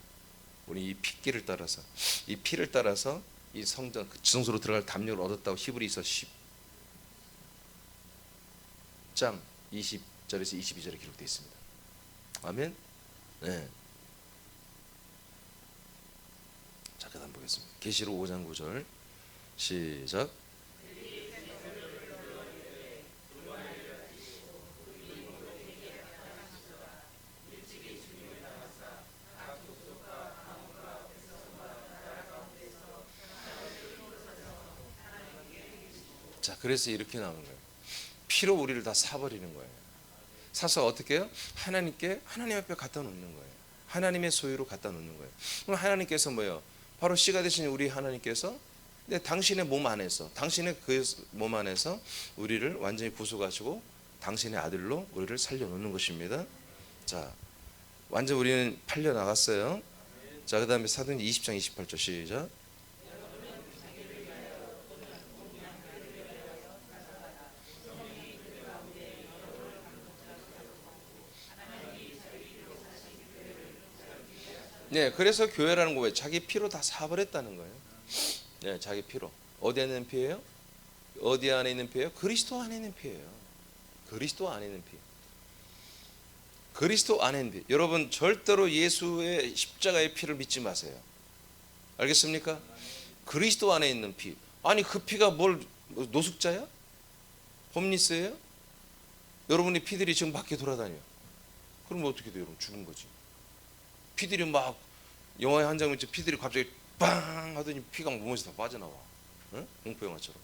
우리 이 피길을 따라서, 이 피를 따라서 이 성전, 그 지성소로 들어갈 담력을 얻었다고 히브리서 10장 20절에서 22절에 기록되어 있습니다. 아멘. 네. 자, 그다음 보겠습니다. 계시록 5장 9절 시작. 자, 그래서 이렇게 나오는 거예요. 피로 우리를 다 사버리는 거예요. 사서 어떻게 해요? 하나님 앞에 갖다 놓는 거예요. 하나님의 소유로 갖다 놓는 거예요. 그럼 하나님께서 뭐예요? 바로 씨가 되신 우리 하나님께서 당신의 몸 안에서, 당신의 그 몸 안에서 우리를 완전히 부수가지고 당신의 아들로 우리를 살려놓는 것입니다. 자, 완전 우리는 팔려 나갔어요. 자, 그 다음에 사도행전 20장 28절 시작. 네, 그래서 교회라는 거예요. 자기 피로 다 사버렸다는 거예요. 네, 자기 피로. 어디 안에 있는 피예요? 어디 안에 있는 피예요? 그리스도 안에 있는 피예요. 그리스도 안에 있는 피. 그리스도 안에 있는 피. 여러분 절대로 예수의 십자가의 피를 믿지 마세요. 알겠습니까? 그리스도 안에 있는 피. 아니 그 피가 뭘 노숙자야? 홈리스예요? 여러분이 피들이 지금 밖에 돌아다녀. 그럼 어떻게 돼요? 여러분 죽은 거지. 피들이 막 영화의 한 장면 피들이 갑자기 빵 하더니 피가 몸에서 다 빠져나와. 응? 공포 영화처럼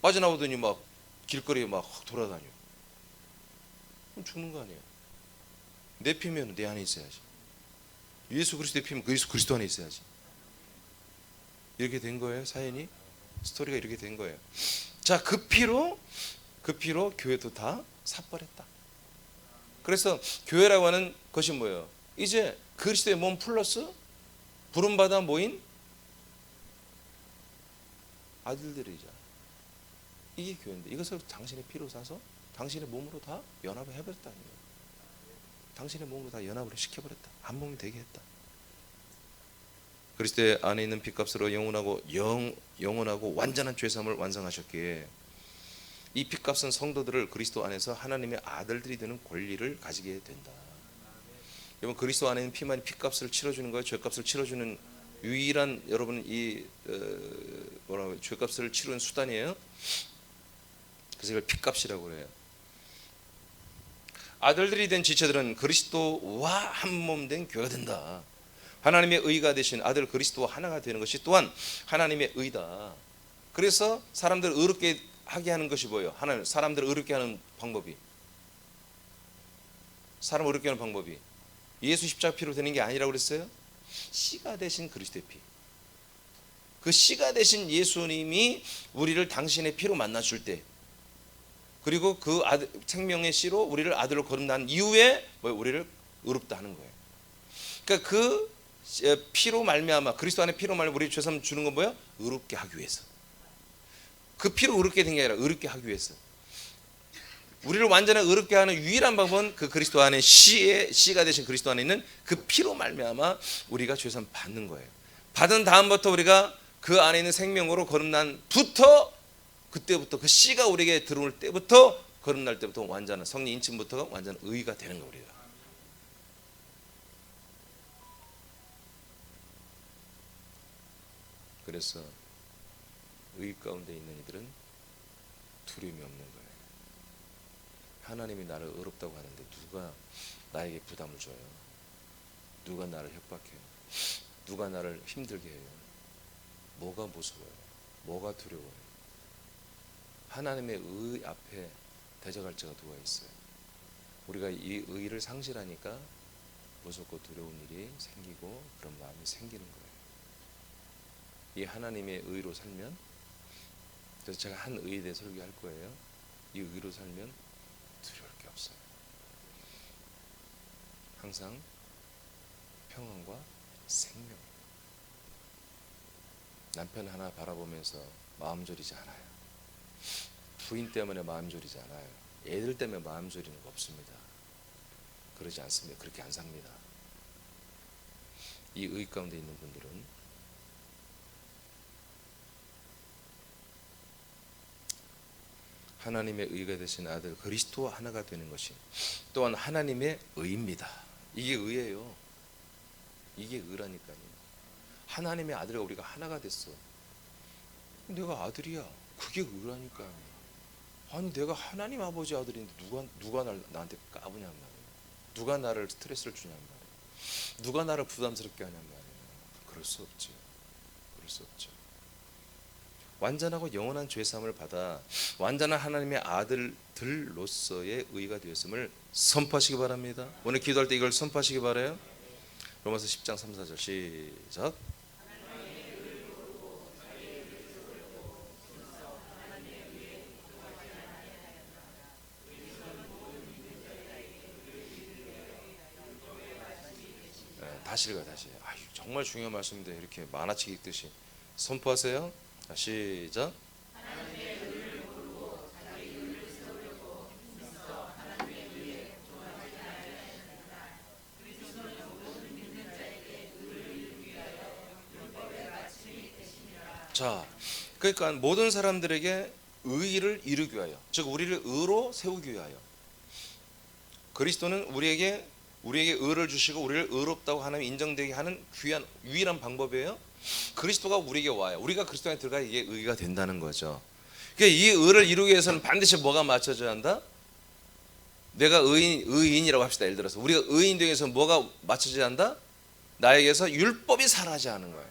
빠져나오더니 막 길거리에 막 돌아다녀. 그럼 죽는 거 아니에요? 내 피면 내 안에 있어야지. 예수 그리스도의 피면 그 예수 그리스도 안에 있어야지. 이렇게 된 거예요. 사연이 스토리가 이렇게 된 거예요. 자, 그 피로 교회도 다 삭발했다. 그래서 교회라고 하는 것이 뭐예요? 이제 그리스도의 몸 플러스 부름받아 모인 아들들이잖아. 이게 교회인데 이것을 당신의 피로 사서 당신의 몸으로 다 연합을 해버렸다는 거예요. 당신의 몸으로 다 연합을 시켜버렸다. 한 몸이 되게 했다. 그리스도의 안에 있는 피값으로 영원하고 완전한 죄사함을 완성하셨기에 이 피값은 성도들을 그리스도 안에서 하나님의 아들들이 되는 권리를 가지게 된다. 여러분 그리스도 안에 있는 피만이 피값을 치러주는 거예요. 죄값을 치러주는 유일한 여러분 이 죄값을 치르는 수단이에요. 그래서 이걸 피값이라고 그래요. 아들들이 된 지체들은 그리스도와 한 몸 된 교회가 된다. 하나님의 의가 되신 아들 그리스도와 하나가 되는 것이 또한 하나님의 의다. 그래서 사람들을 의롭게 하게 하는 것이 뭐예요? 하나님 사람들을 의롭게 하는 방법이, 사람을 의롭게 하는 방법이 예수 십자가 피로 되는 게 아니라고 그랬어요. 씨가 되신 그리스도의 피. 그 씨가 되신 예수님이 우리를 당신의 피로 만나줄 때, 그리고 그 생명의 씨로 우리를 아들로 거듭난 이후에 우리를 의롭다 하는 거예요. 그러니까 그 피로 말미암아, 그리스도 안에 피로 말미암아 우리 죄사함 주는 건 뭐예요? 의롭게 하기 위해서. 그 피로 의롭게 된 게 아니라 의롭게 하기 위해서. 우리를 완전히 의롭게 하는 유일한 방법은 그 그리스도 안에 씨가 되신 그리스도 안에 있는 그 피로 말미암아 우리가 죄사함 받는 거예요. 받은 다음부터 우리가 그 안에 있는 생명으로 거듭난부터, 그때부터 그 씨가 우리에게 들어올 때부터, 거듭날 때부터 완전한 성령 인침부터가 완전한 의가 되는 거예요. 우리가. 그래서 의 가운데 있는 이들은 두려움이 없는 거예요. 하나님이 나를 의롭다고 하는데 누가 나에게 부담을 줘요? 누가 나를 협박해요? 누가 나를 힘들게 해요? 뭐가 무서워요? 뭐가 두려워요? 하나님의 의 앞에 대적할 자가 누가 있어요? 우리가 이 의를 상실하니까 무섭고 두려운 일이 생기고 그런 마음이 생기는 거예요. 이 하나님의 의로 살면, 그래서 제가 한 의에 대해 설교할 거예요. 이 의로 살면 두려울 게 없어요. 항상 평안과 생명. 남편 하나 바라보면서 마음 졸이지 않아요. 부인 때문에 마음 졸이지 않아요. 애들 때문에 마음 졸이는 거 없습니다. 그러지 않습니다. 그렇게 안 삽니다. 이 의 가운데 있는 분들은 하나님의 의가 되신 아들 그리스도와 하나가 되는 것이 또한 하나님의 의입니다. 이게 의예요. 이게 의라니까요. 하나님의 아들과 우리가 하나가 됐어. 내가 아들이야. 그게 의라니까요. 아니 내가 하나님 아버지 아들인데 누가 나한테 까부냔 말이에요. 누가 나를 스트레스를 주냔 말이에요. 누가 나를 부담스럽게 하냔 말이에요. 그럴 수 없죠. 그럴 수 없죠. 완전하고 영원한 죄사함을 받아 완전한 하나님의 아들들로서의 의가 되었음을 선포하시기 바랍니다. 오늘 기도할 때 이걸 선포하시기 바라요. 로마서 10장 3, 4절 시작. 다시 읽어요. 다시. 정말 중요한 말씀인데 이렇게 만화책 읽듯이 선포하세요. 자, 시작. 자, 그러니까 모든 사람들에게 의를 이루기 위하여, 즉 우리를 의로 세우기 위하여, 그리스도는 우리에게 의를 주시고 우리를 의롭다고 하나님 인정되게 하는 귀한 유일한 방법이에요. 그리스도가 우리에게 와요. 우리가 그리스도 안에 들어가야 이게 의가 된다는 거죠. 그러니까 이 의를 이루기 위해서는 반드시 뭐가 맞춰져야 한다? 내가 의인이라고 합시다. 예를 들어서 우리가 의인 되기 위해서 뭐가 맞춰져야 한다? 나에게서 율법이 사라져야 하는 거예요.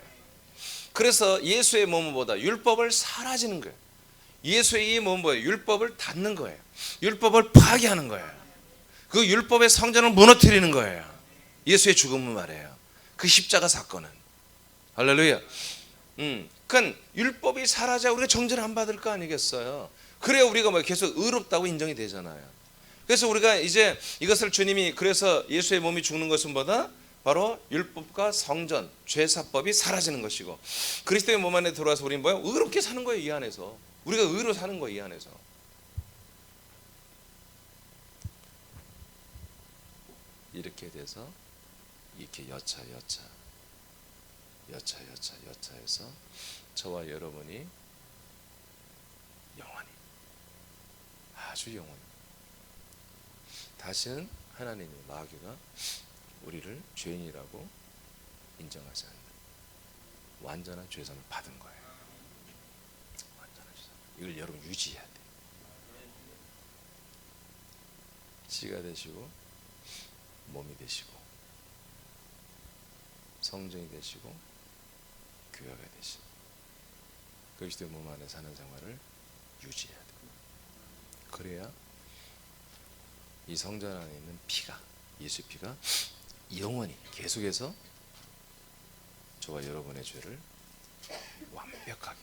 그래서 예수의 몸은 뭐다? 율법을 사라지는 거예요. 예수의 이 몸은 뭐예요? 율법을 닫는 거예요. 율법을 파괴하는 거예요. 그 율법의 성전을 무너뜨리는 거예요. 예수의 죽음을 말해요. 그 십자가 사건은. 할렐루야. 그러니까 율법이 사라져 우리가 정죄를 안 받을 거 아니겠어요. 그래야 우리가 뭐 계속 의롭다고 인정이 되잖아요. 그래서 우리가 이제 이것을 주님이 그래서 예수의 몸이 죽는 것은 뭐다? 바로 율법과 성전, 죄사법이 사라지는 것이고 그리스도의 몸 안에 들어와서 우리는 뭐야? 의롭게 사는 거예요. 이 안에서. 우리가 의로 사는 거예요. 이 안에서. 이렇게 돼서 이렇게 여차해서 저와 여러분이 영원히, 아주 영원히 다시는 하나님의 마귀가 우리를 죄인이라고 인정하지 않는 완전한 죄사함을 받은 거예요. 완전한 죄사함. 이걸 여러분 유지해야 돼요. 씨가 되시고 몸이 되시고 성전이 되시고 교회가 되시고 그리스도의 몸 안에 사는 생활을 유지해야 돼요. 그래야 이 성전 안에 있는 피가, 예수의 피가 영원히 계속해서 저와 여러분의 죄를 완벽하게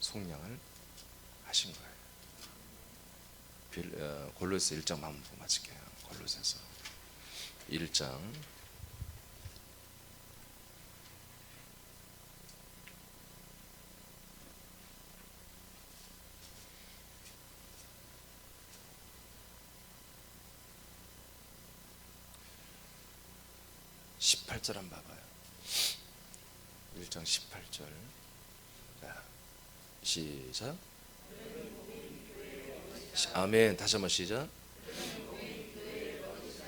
속량을 하신 거예요. 골로새 1장 한번 보고 마칠게요. 골로새서 1장 18절 한번 봐봐요. 1장 18절. 자, 시작. 아멘. 다시 한번 시작.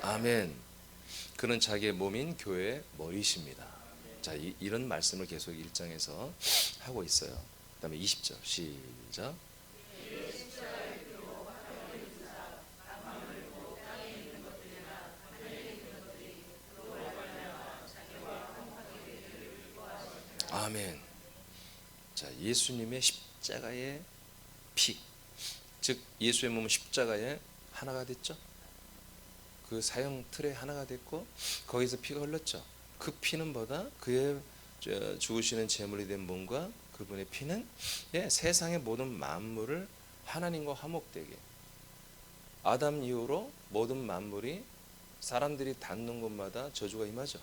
아멘. 그는 자기의 몸인 교회의 머리십니다. 자, 이런 말씀을 계속 1장에서 하고 있어요. 그 다음에 20절 시작. 아멘. 자, 예수님의 십자가의 피, 즉 예수의 몸은 십자가에 하나가 됐죠. 그 사형 틀에 하나가 됐고 거기서 피가 흘렀죠. 그 피는 뭐다? 그의 죽으시는 제물이 된 몸과 그분의 피는 세상의 모든 만물을 하나님과 화목되게, 아담 이후로 모든 만물이 사람들이 닿는 곳마다 저주가 임하죠.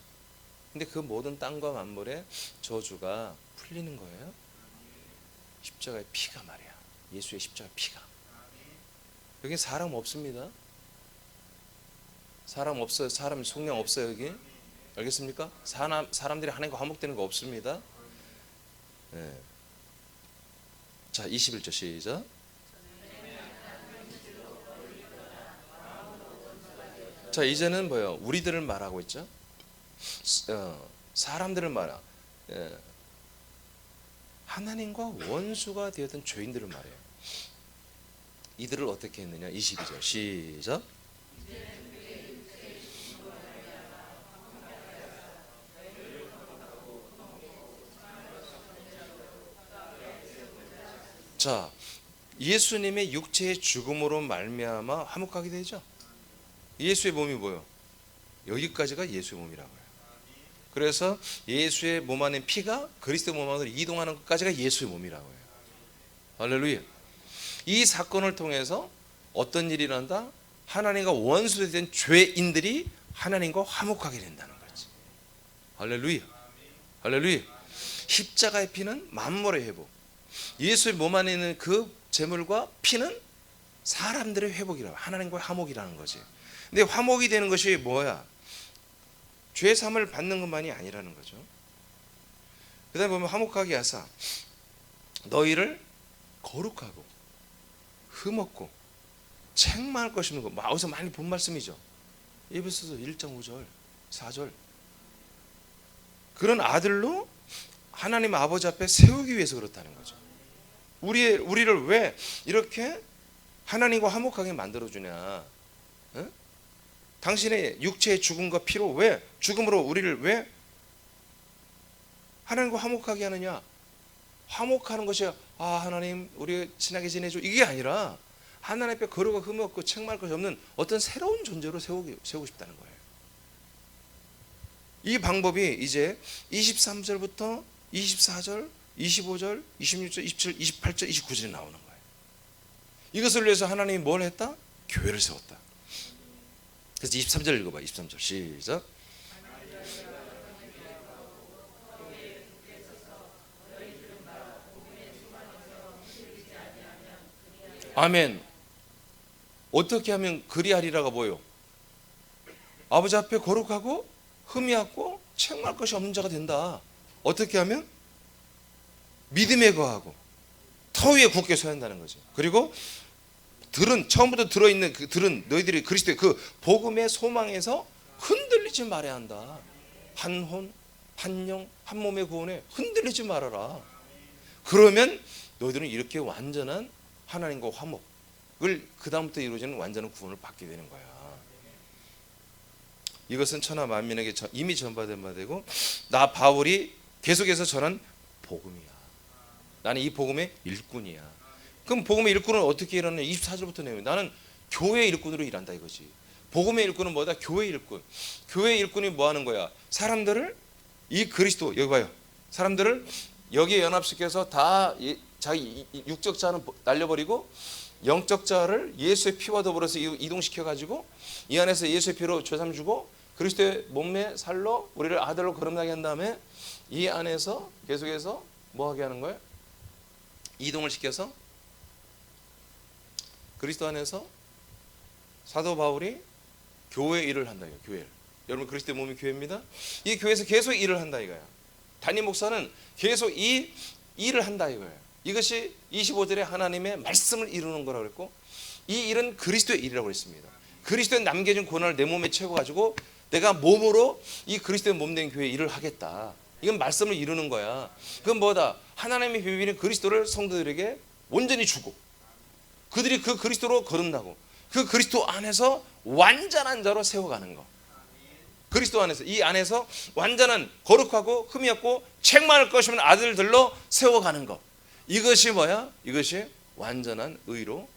근데 그 모든 땅과 만물의 저주가 풀리는 거예요. 십자가의 피가 말이야. 예수의 십자가 피가. 여기 사람 없습니다. 사람 없어요. 사람 속량 없어요. 여기 알겠습니까? 사람들이 하나님과 화목되는 거 없습니다. 네. 자, 21절 시작. 자, 이제는 뭐예요? 우리들을 말하고 있죠. 사람들을 말하. 하나님과 원수가 되었던 죄인들을 말해요. 이들을 어떻게 했느냐? 22절 시작. 자, 예수님의 육체의 죽음으로 말미암아 화목하게 되죠. 예수의 몸이 뭐요? 여기까지가 예수의 몸이라고요. 그래서 예수의 몸 안에 피가 그리스도 몸 안으로 이동하는 것까지가 예수의 몸이라고요. 할렐루야. 이 사건을 통해서 어떤 일이 일어난다? 하나님과 원수가 된 죄인들이 하나님과 화목하게 된다는 거지. 할렐루야. 할렐루야. 십자가의 피는 만물의 회복. 예수의 몸 안에 있는 그 제물과 피는 사람들의 회복이라고, 하나님과의 화목이라는 거지. 근데 화목이 되는 것이 뭐야? 죄 사함을 받는 것만이 아니라는 거죠. 그 다음에 보면 화목하게 하사 너희를 거룩하고 흠없고 책망할 것이 없는 거. 어디서 많이 본 말씀이죠. 에베소서 1장 5절 4절. 그런 아들로 하나님 아버지 앞에 세우기 위해서 그렇다는 거죠. 우리를 왜 이렇게 하나님과 화목하게 만들어주냐? 응? 당신의 육체의 죽음과 피로 왜 죽음으로 우리를 왜 하나님과 화목하게 하느냐? 화목하는 것이 하나님 우리 친하게 지내줘 이게 아니라 하나님 앞에 거룩하고 흠이 없고 책망할 것이 없는 어떤 새로운 존재로 세우고 싶다는 거예요. 이 방법이 이제 23절부터 24절, 25절, 26절, 27절, 28절, 29절에 나오는 거예요. 이것을 위해서 하나님이 뭘 했다? 교회를 세웠다. 그래서 23절 읽어봐. 23절 시작. 아멘. 어떻게 하면 그리하리라가 뭐예요? 아버지 앞에 거룩하고 흠이 없고 책망할 것이 없는 자가 된다. 어떻게 하면? 믿음에 거하고 터 위에 굳게 서야 한다는 거죠. 그리고 들은 처음부터 들어있는 그 들은 너희들이 그리스도의 그 복음의 소망에서 흔들리지 말아야 한다. 한 혼, 한 영, 한 몸의 구원에 흔들리지 말아라. 그러면 너희들은 이렇게 완전한 하나님과 화목을 그 다음부터 이루어지는 완전한 구원을 받게 되는 거야. 이것은 천하 만민에게 이미 전파된 바 되고 나 바울이 계속해서 전한 복음이야. 나는 이 복음의 일꾼이야. 그럼 복음의 일꾼은 어떻게 일하느냐? 24절부터 내요. 나는 교회 일꾼으로 일한다 이거지. 복음의 일꾼은 뭐다? 교회 일꾼. 교회 일꾼이 뭐 하는 거야? 사람들을 이 그리스도 여기 봐요. 사람들을 여기에 연합시켜서 다 자기 육적 자는 날려버리고 영적 자를 예수의 피와 더불어서 이동시켜 가지고 이 안에서 예수의 피로 죄삼 주고 그리스도의 몸매 살로 우리를 아들로 거듭나게 한 다음에 이 안에서 계속해서 뭐 하게 하는 거예요? 이동을 시켜서 그리스도 안에서 사도 바울이 교회 일을 한다 이거예요. 교회를. 여러분 그리스도의 몸이 교회입니다. 이 교회에서 계속 일을 한다 이거야. 담임 목사는 계속 이 일을 한다 이거예요. 이것이 25절에 하나님의 말씀을 이루는 거라고 그랬고 이 일은 그리스도의 일이라고 했습니다. 그리스도의 남겨진 고난을 내 몸에 채워가지고 내가 몸으로 이 그리스도의 몸된 교회의 일을 하겠다. 이건 말씀을 이루는 거야. 그건 뭐다? 하나님의 비밀인 그리스도를 성도들에게 온전히 주고 그들이 그 그리스도로 거듭나고 그 그리스도 안에서 완전한 자로 세워가는 거. 그리스도 안에서 이 안에서 완전한 거룩하고 흠이 없고 책망할 것이 없는 아들들로 세워가는 거. 이것이 뭐야? 이것이 완전한 의로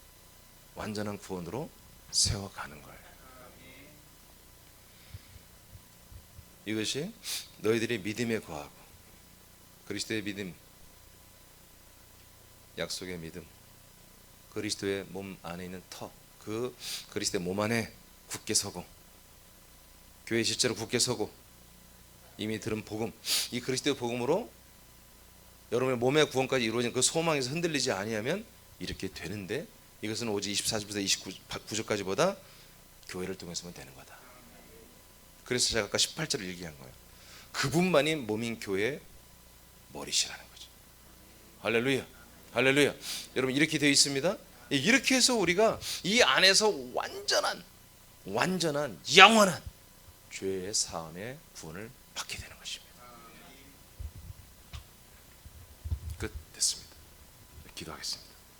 완전한 구원으로 세워가는 거예요. 이것이 너희들이 믿음에 거하고 그리스도의 믿음, 약속의 믿음, 그리스도의 몸 안에 있는 터, 그 그리스도의 몸 안에 굳게 서고 교회 실제로 굳게 서고 이미 들은 복음, 이 그리스도의 복음으로 여러분의 몸의 구원까지 이루어진 그 소망에서 흔들리지 아니하면 이렇게 되는데 이것은 오직 24절부터 29절까지보다 교회를 통해서만 되는 거다. 그래서 제가 아까 18절을 얘기한 거예요. 그분만이 몸인 교회의 머리시라는 거죠. 할렐루야, 할렐루야. 여러분 이렇게 되어 있습니다. 이렇게 해서 우리가 이 안에서 완전한 영원한 죄의 사함의 구원을 받게 되는 것입니다. 끝 됐습니다. 기도하겠습니다.